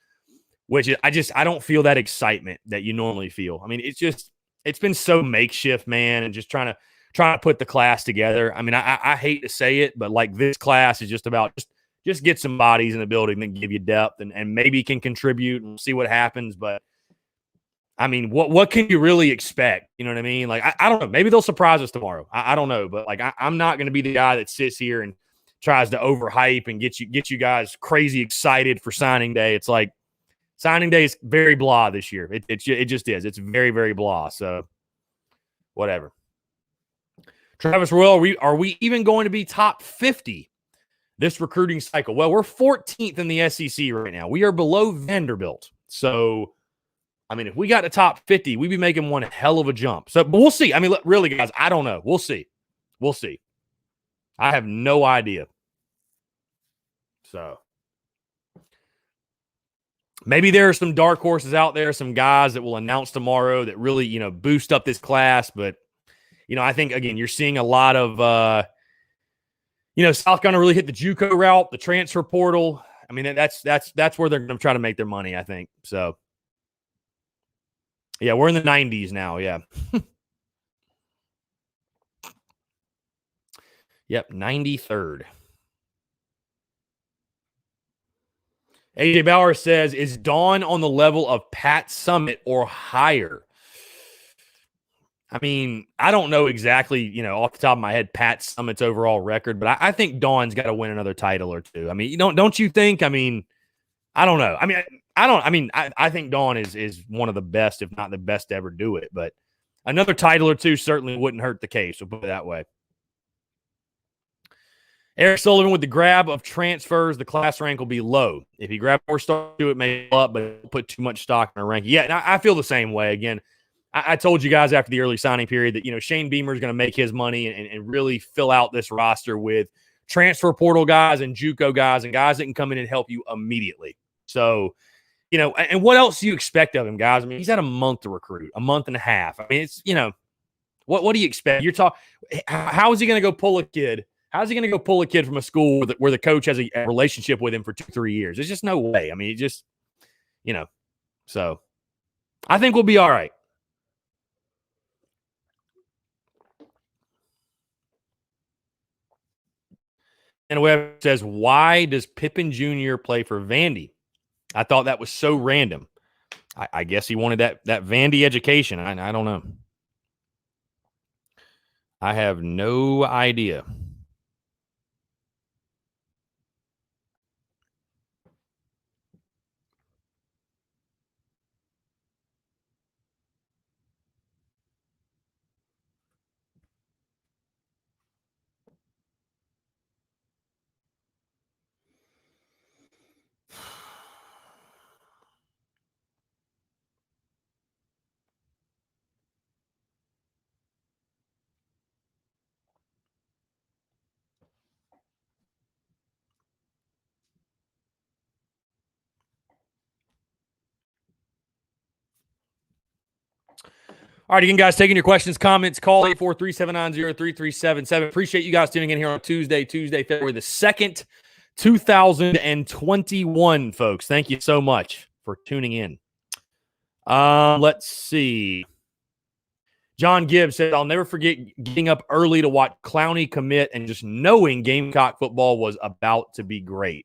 which is, I don't feel that excitement that you normally feel. I mean, it's been so makeshift, man, and just trying to put the class together. I mean, I hate to say it, but like this class is just about just get some bodies in the building and give you depth and maybe can contribute and see what happens. But I mean, what can you really expect? You know what I mean? Like, I don't know. Maybe they'll surprise us tomorrow. I don't know. But like, I'm not going to be the guy that sits here and tries to overhype and get you guys crazy excited for signing day. It's like signing day is very blah this year. It just is. It's very, very blah. So whatever. Travis Royal, are we even going to be top 50 this recruiting cycle? Well, we're 14th in the SEC right now. We are below Vanderbilt. So, I mean, if we got to top 50, we'd be making one hell of a jump. So, but we'll see. I mean, really, guys, I don't know. We'll see. I have no idea. So, maybe there are some dark horses out there, some guys that will announce tomorrow that really, boost up this class. But, I think, again, you're seeing a lot of, South going to really hit the JUCO route, the transfer portal. I mean, that's where they're going to try to make their money, I think. So, yeah, we're in the 90s now. Yeah. Yep, 93rd. AJ Bauer says, is Dawn on the level of Pat Summitt or higher? I mean, I don't know exactly, off the top of my head, Pat Summitt's overall record, but I think Dawn's got to win another title or two. I mean, don't you think? I mean, I don't know. I think Dawn is one of the best, if not the best to ever do it, but another title or two certainly wouldn't hurt the case. We'll put it that way. Eric Sullivan with the grab of transfers, the class rank will be low. If you grab more stock to it, may go up, but put too much stock in a ranking. Yeah, and I feel the same way. Again, I told you guys after the early signing period that, Shane Beamer is going to make his money and really fill out this roster with transfer portal guys and JUCO guys and guys that can come in and help you immediately. So, and what else do you expect of him, guys? I mean, he's had a month to recruit, a month and a half. I mean, it's, what do you expect? You're talking, how is he going to go pull a kid? How's he going to go pull a kid from a school where the coach has a relationship with him for 2-3 years? There's just no way. I mean, it just, so I think we'll be all right. And Webb says, why does Pippen Jr. play for Vandy? I thought that was so random. I guess he wanted that Vandy education. I don't know. I have no idea. All right, again, guys, taking your questions, comments, call 843-790-3377. Appreciate you guys tuning in here on Tuesday, February the 2nd, 2021, folks. Thank you so much for tuning in. Let's see. John Gibbs said, I'll never forget getting up early to watch Clowney commit and just knowing Gamecock football was about to be great.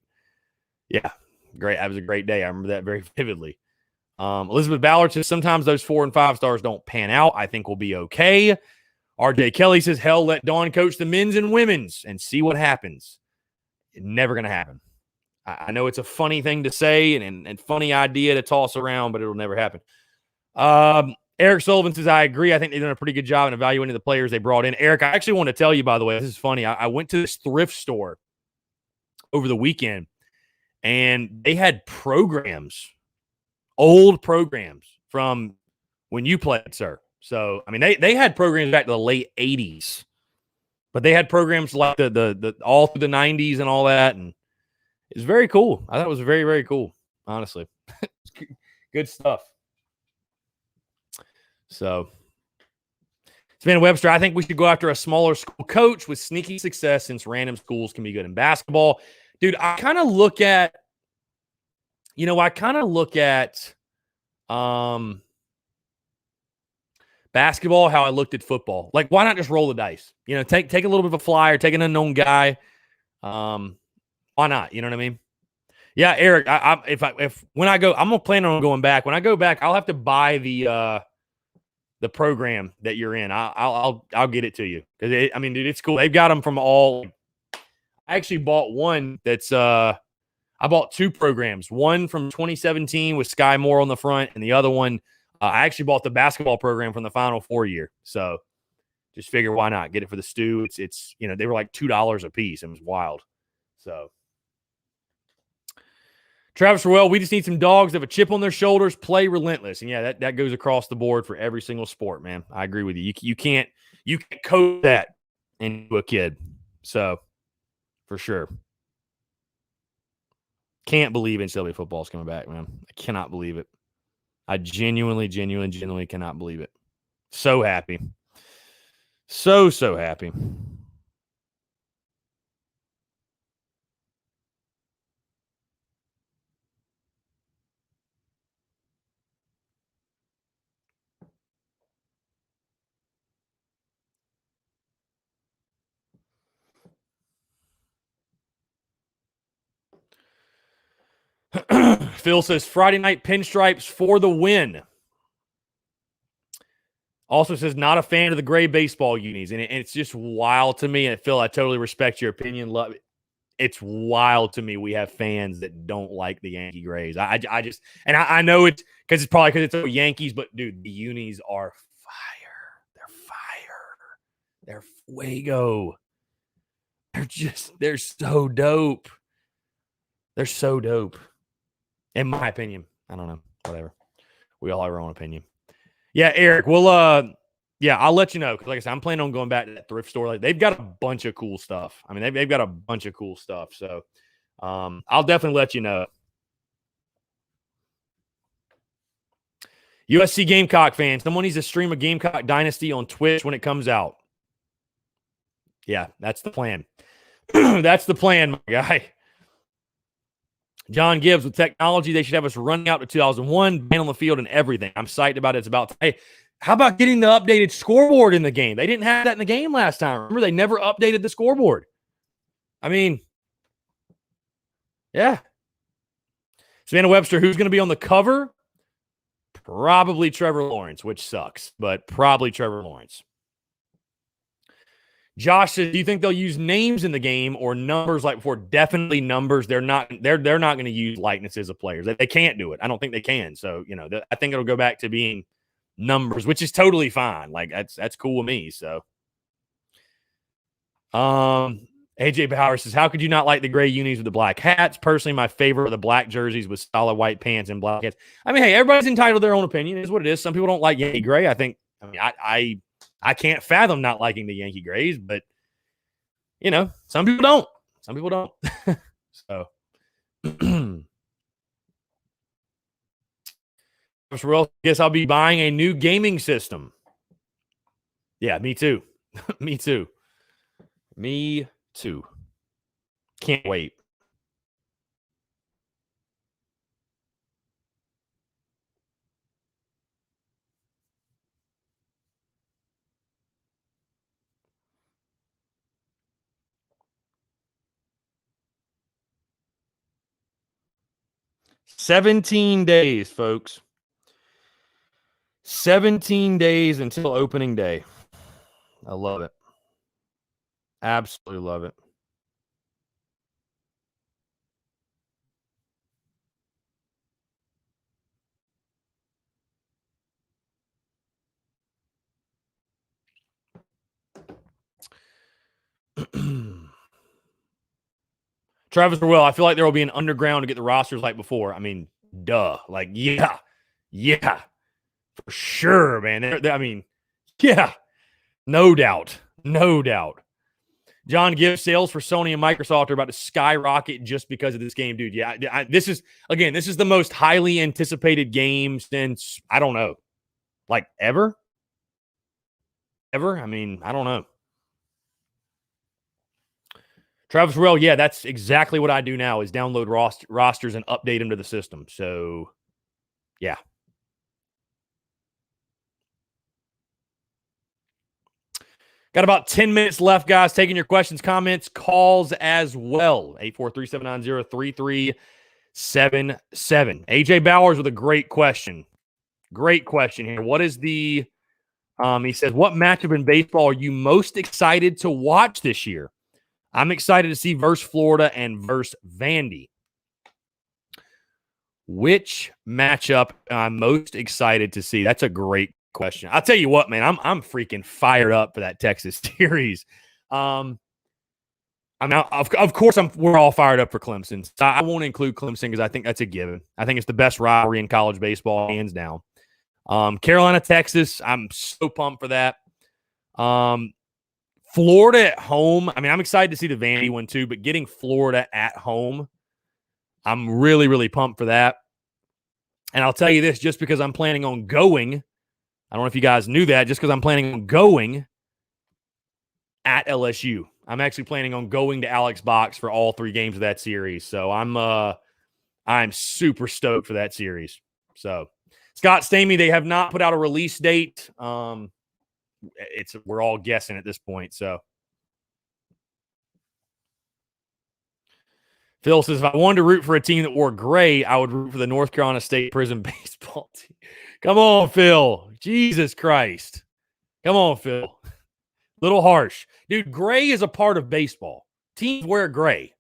Yeah, great. That was a great day. I remember that very vividly. Elizabeth Ballard says, sometimes those 4 and 5 stars don't pan out. I think we'll be okay. RJ Kelly says, hell, let Dawn coach the men's and women's and see what happens. It's never going to happen. I know it's a funny thing to say and funny idea to toss around, but it'll never happen. Eric Sullivan says, I agree. I think they've done a pretty good job in evaluating the players they brought in. Eric, I actually want to tell you, by the way, this is funny. I went to this thrift store over the weekend, and they had programs old programs from when you played, sir. So, I mean, they had programs back to the late 80s, but they had programs like the all through the 90s and all that, and it's very cool. I thought it was very, very cool, honestly. Good stuff. So, Savannah Webster, I think we should go after a smaller school coach with sneaky success since random schools can be good in basketball. Dude, I kind of look at basketball how I looked at football. Like, why not just roll the dice? Take a little bit of a flyer, take an unknown guy. Why not? You know what I mean? Yeah, Eric. If when I go, I'm gonna plan on going back. When I go back, I'll have to buy the program that you're in. I'll get it to you because dude, it's cool. They've got them from all. I actually bought one that's I bought two programs. One from 2017 with Sky Moore on the front, and the other one I actually bought the basketball program from the Final Four year. So just figure why not get it for the stew. It's they were like $2 a piece. It was wild. So. Travis Ruel, we just need some dogs that have a chip on their shoulders, play relentless. And yeah, that goes across the board for every single sport, man. I agree with you. You can't code that into a kid. So, for sure. Can't believe NCAA football is coming back, man. I cannot believe it. I genuinely cannot believe it. So happy. So happy. Phil says Friday night pinstripes for the win. Also says not a fan of the gray baseball unis, and it's just wild to me. And Phil, I totally respect your opinion. Love it. It's wild to me we have fans that don't like the Yankee grays. I just I know it's because it's probably because it's Yankees, but dude, the unis are fire. They're fire. They're fuego. They're so dope. They're so dope. In my opinion. I don't know. Whatever. We all have our own opinion. Yeah, Eric, I'll let you know. Because like I said, I'm planning on going back to that thrift store. Like, they've got a bunch of cool stuff. I mean, they've got a bunch of cool stuff. So I'll definitely let you know. USC Gamecock fans, someone needs to stream a Gamecock Dynasty on Twitch when it comes out. Yeah, that's the plan. That's the plan, my guy. John Gibbs, with technology, they should have us running out to 2001, man on the field and everything. I'm psyched about it. It's about, hey, how about getting the updated scoreboard in the game? They didn't have that in the game last time. Remember, they never updated the scoreboard. I mean, yeah. Savannah Webster, who's going to be on the cover? Probably Trevor Lawrence, which sucks, but probably Trevor Lawrence. Josh says, do you think they'll use names in the game or numbers like before? Definitely numbers. They're not going to use likenesses of players. They can't do it. I don't think they can. So, I think it'll go back to being numbers, which is totally fine. Like, that's cool with me. So, AJ Bauer says, how could you not like the gray unis with the black hats? Personally, my favorite are the black jerseys with solid white pants and black hats. I mean, hey, everybody's entitled to their own opinion. It is what it is. Some people don't like Yankee gray. I can't fathom not liking the Yankee grays, but some people don't. Some people don't. So, I guess I'll be buying a new gaming system. Yeah, me too. Me too. Me too. Can't wait. $17 days, folks. 17 days until opening day. I love it. Absolutely love it. Travis Burwell, I feel like there will be an underground to get the rosters like before. I mean, duh. Like, yeah. Yeah, for sure, man. I mean, yeah, no doubt. No doubt. John Gibbs, sales for Sony and Microsoft are about to skyrocket just because of this game, dude. Yeah, this is the most highly anticipated game since, I don't know, like ever? Ever? I mean, I don't know. Travis Rell, yeah, that's exactly what I do now is download rosters and update them to the system. So, yeah. Got about 10 minutes left, guys. Taking your questions, comments, calls as well. 843-790-3377. AJ Bowers with a great question. Great question here. What is the he says, what matchup in baseball are you most excited to watch this year? I'm excited to see versus Florida and versus Vandy. Which matchup I'm most excited to see? That's a great question. I'll tell you what, man, I'm freaking fired up for that Texas series. I mean, of course, we're all fired up for Clemson. So I won't include Clemson because I think that's a given. I think it's the best rivalry in college baseball, hands down. Carolina, Texas, I'm so pumped for that. Florida at home. I mean, I'm excited to see the Vandy one too, but getting Florida at home, I'm really, really pumped for that. And I'll tell you this, just because I'm planning on going, I don't know if you guys knew that, just because I'm planning on going at LSU. I'm actually planning on going to Alex Box for all 3 games of that series. So I'm super stoked for that series. So Scott Stamey, they have not put out a release date. We're all guessing at this point. So Phil says, if I wanted to root for a team that wore gray, I would root for the North Carolina State Prison baseball team. Come on, Phil. Jesus Christ. Come on, Phil. Little harsh. Dude, gray is a part of baseball. Teams wear gray.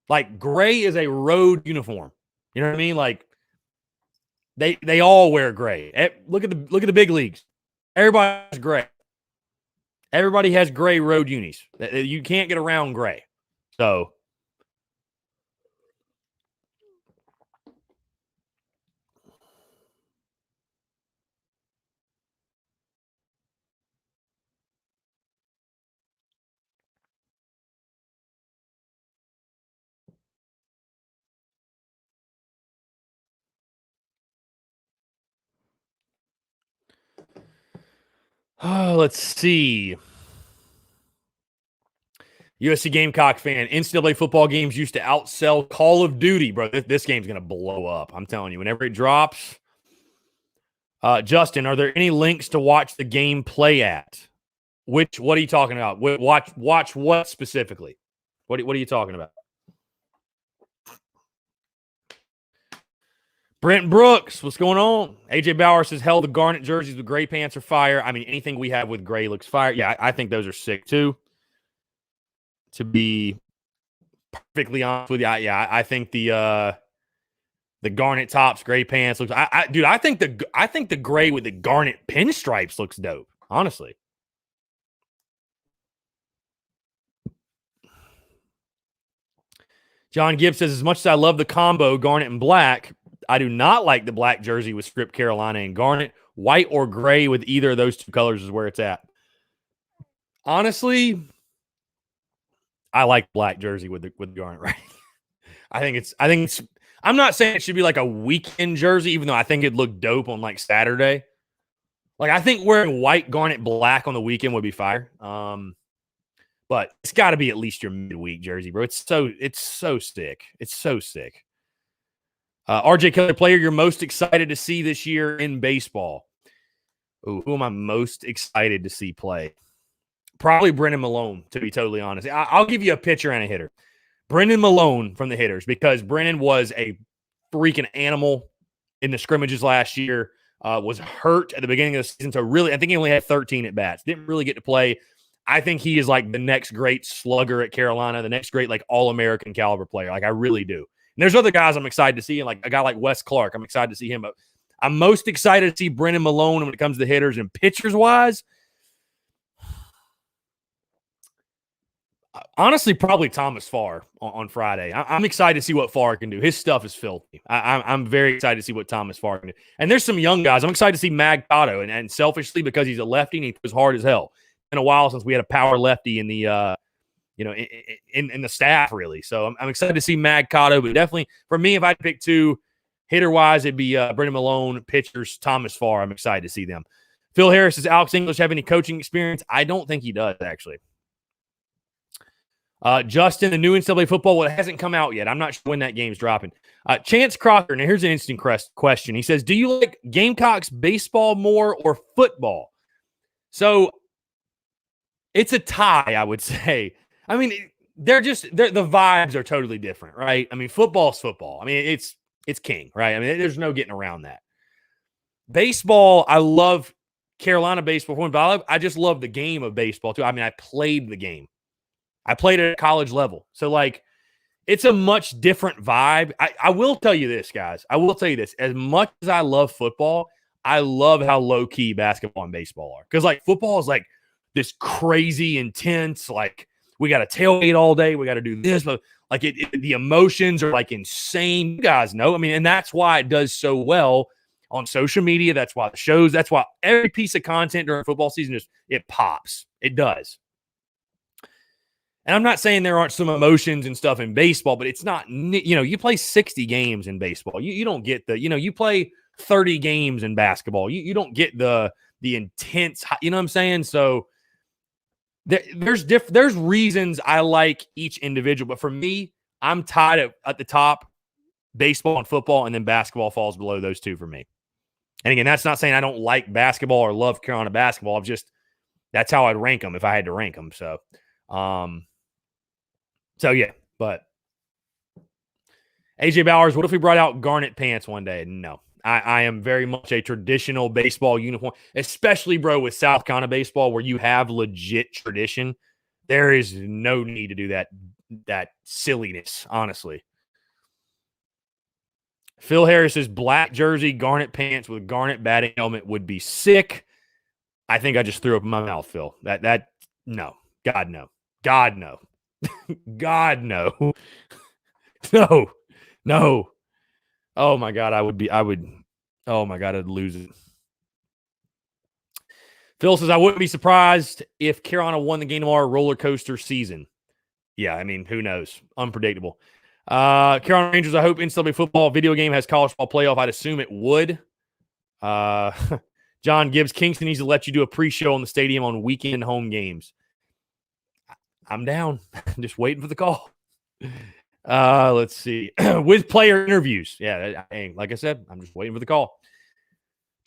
Like, gray is a road uniform. You know what I mean? Like, they all wear gray. Look at the big leagues. Everybody has gray. Everybody has gray road unis. You can't get around gray. So, let's see. USC Gamecock fan. NCAA football games used to outsell Call of Duty, bro. This game's going to blow up. I'm telling you. Whenever it drops. Justin, are there any links to watch the game play at? What are you talking about? Watch what specifically? What are you talking about? Brent Brooks, what's going on? AJ Bauer says, hell, the garnet jerseys with gray pants are fire. I mean, anything we have with gray looks fire. Yeah, I think those are sick too. To be perfectly honest with you, I think the garnet tops, gray pants looks. Dude, I think the gray with the garnet pinstripes looks dope. Honestly. John Gibbs says, as much as I love the combo garnet and black, I do not like the black jersey with script Carolina and garnet. White or gray with either of those 2 colors is where it's at. Honestly, I like black jersey with the garnet, right? I think it's I'm not saying it should be like a weekend jersey, even though I think it'd look dope on like Saturday. Like, I think wearing white, garnet, black on the weekend would be fire. But it's got to be at least your midweek jersey, bro. It's so sick. It's so sick. RJ Keller, player you're most excited to see this year in baseball. Ooh, who am I most excited to see play? Probably Brennan Malone, to be totally honest. I'll give you a pitcher and a hitter. Brennan Malone from the hitters, because Brennan was a freaking animal in the scrimmages last year. Was hurt at the beginning of the season. So really, I think he only had 13 at bats. Didn't really get to play. I think he is like the next great slugger at Carolina, the next great like All-American caliber player. Like, I really do. And there's other guys I'm excited to see, and like a guy like Wes Clark. I'm excited to see him. But I'm most excited to see Brennan Malone when it comes to hitters and pitchers wise. Honestly, probably Thomas Farr on Friday. I'm excited to see what Farr can do. His stuff is filthy. I'm very excited to see what Thomas Farr can do. And there's some young guys. I'm excited to see Mag Cotto, and selfishly because he's a lefty and he throws hard as hell. It's been a while since we had a power lefty in the in the staff really. So I'm excited to see Mag Cotto. But definitely for me, if I had to pick two hitter wise, it'd be Brendan Malone. Pitchers, Thomas Farr. I'm excited to see them. Phil Harris, does Alex English have any coaching experience? I don't think he does actually. Justin, the new NCAA football, well, it hasn't come out yet. I'm not sure when that game's dropping. Chance Crocker, now here's an interesting question. He says, do you like Gamecocks baseball more or football? So it's a tie, I would say. I mean, the vibes are totally different, right? I mean, football's football. I mean, it's king, right? I mean, there's no getting around that. Baseball, I love Carolina baseball, but I just love the game of baseball too. I mean, I played the game. I played at a college level. So, like, it's a much different vibe. I will tell you this, guys. I will tell you this. As much as I love football, I love how low-key basketball and baseball are. Because, like, football is, like, this crazy, intense, like, we got to tailgate all day. We got to do this. But, like, the emotions are, like, insane. You guys know. I mean, and that's why it does so well on social media. That's why the shows. That's why every piece of content during football season, it pops. It does. And I'm not saying there aren't some emotions and stuff in baseball, but it's not, you play 60 games in baseball. You don't get you play 30 games in basketball. You don't get the intense, you know what I'm saying? So there's reasons I like each individual, but for me, I'm tied at the top, baseball and football, and then basketball falls below those two for me. And again, that's not saying I don't like basketball or love Carolina basketball. That's how I'd rank them if I had to rank them. So yeah, but AJ Bowers, what if we brought out garnet pants one day? No, I am very much a traditional baseball uniform, especially, bro, with South Carolina baseball where you have legit tradition. There is no need to do that silliness, honestly. Phil Harris's black jersey, garnet pants with garnet batting helmet would be sick. I think I just threw up in my mouth, Phil. No. God, no. God, no. God, no. No. Oh, my God. Oh, my God. I'd lose it. Phil says, I wouldn't be surprised if Carolina won the game tomorrow, roller coaster season. Yeah, I mean, who knows? Unpredictable. Carolina Rangers, I hope NCAA football video game has college ball playoff. I'd assume it would. John Gibbs, Kingston needs to let you do a pre-show on the stadium on weekend home games. I'm down. Just waiting for the call. Let's see. With player interviews. Yeah, like I said, I'm just waiting for the call.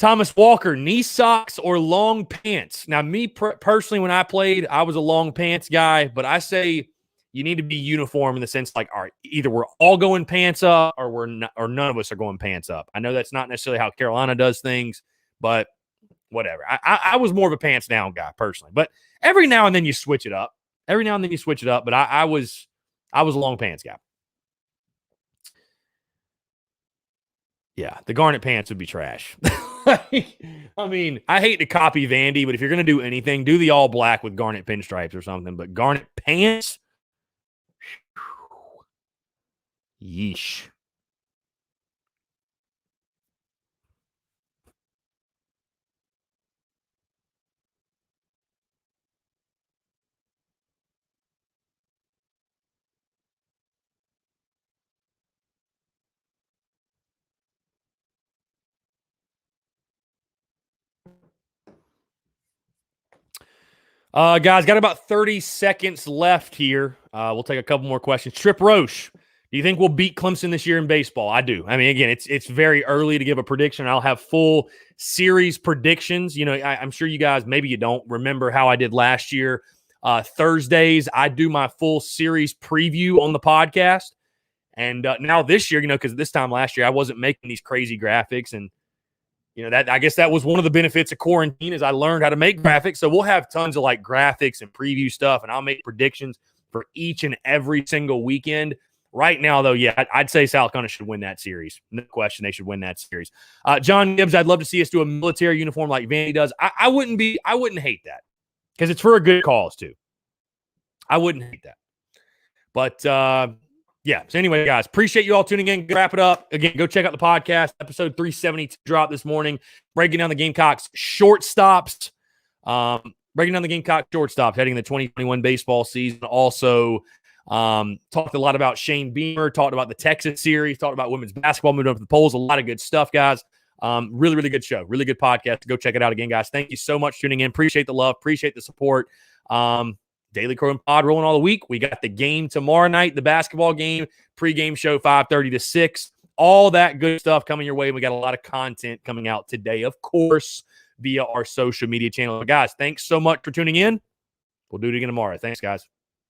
Thomas Walker, knee socks or long pants? Now, me personally, when I played, I was a long pants guy, but I say you need to be uniform in the sense like, all right, either we're all going pants up or none of us are going pants up. I know that's not necessarily how Carolina does things, but whatever. I was more of a pants down guy personally, but every now and then you switch it up. But I was a long pants guy. Yeah, the garnet pants would be trash. I mean, I hate to copy Vandy, but if you're going to do anything, do the all black with garnet pinstripes or something. But garnet pants? Yeesh. Guys, got about 30 seconds left here. We'll take a couple more questions. Trip Roche, do you think we'll beat Clemson this year in baseball? I do. I mean, again, it's very early to give a prediction. I'll have full series predictions. You know, I'm sure you guys, maybe you don't remember how I did last year. Thursdays, I do my full series preview on the podcast. And now this year, because this time last year, I wasn't making these crazy graphics. And that I guess that was one of the benefits of quarantine is I learned how to make graphics. So we'll have tons of like graphics and preview stuff, and I'll make predictions for each and every single weekend. Right now, though, yeah, I'd say South Carolina should win that series. No question, they should win that series. John Gibbs, I'd love to see us do a military uniform like Vandy does. I wouldn't hate that because it's for a good cause too. I wouldn't hate that. But yeah. So anyway, guys, appreciate you all tuning in. Wrap it up. Again, go check out the podcast. Episode 372 dropped this morning. Breaking down the Gamecocks shortstops. Breaking down the Gamecock shortstops heading into the 2021 baseball season. Also, talked a lot about Shane Beamer. Talked about the Texas series. Talked about women's basketball moving up the polls. A lot of good stuff, guys. Really, really good show. Really good podcast. Go check it out again, guys. Thank you so much for tuning in. Appreciate the love. Appreciate the support. Daily Crow and Pod rolling all the week. We got the game tomorrow night, the basketball game, pregame show 5:30 to 6. All that good stuff coming your way. We got a lot of content coming out today, of course, via our social media channel. But guys, thanks so much for tuning in. We'll do it again tomorrow. Thanks, guys.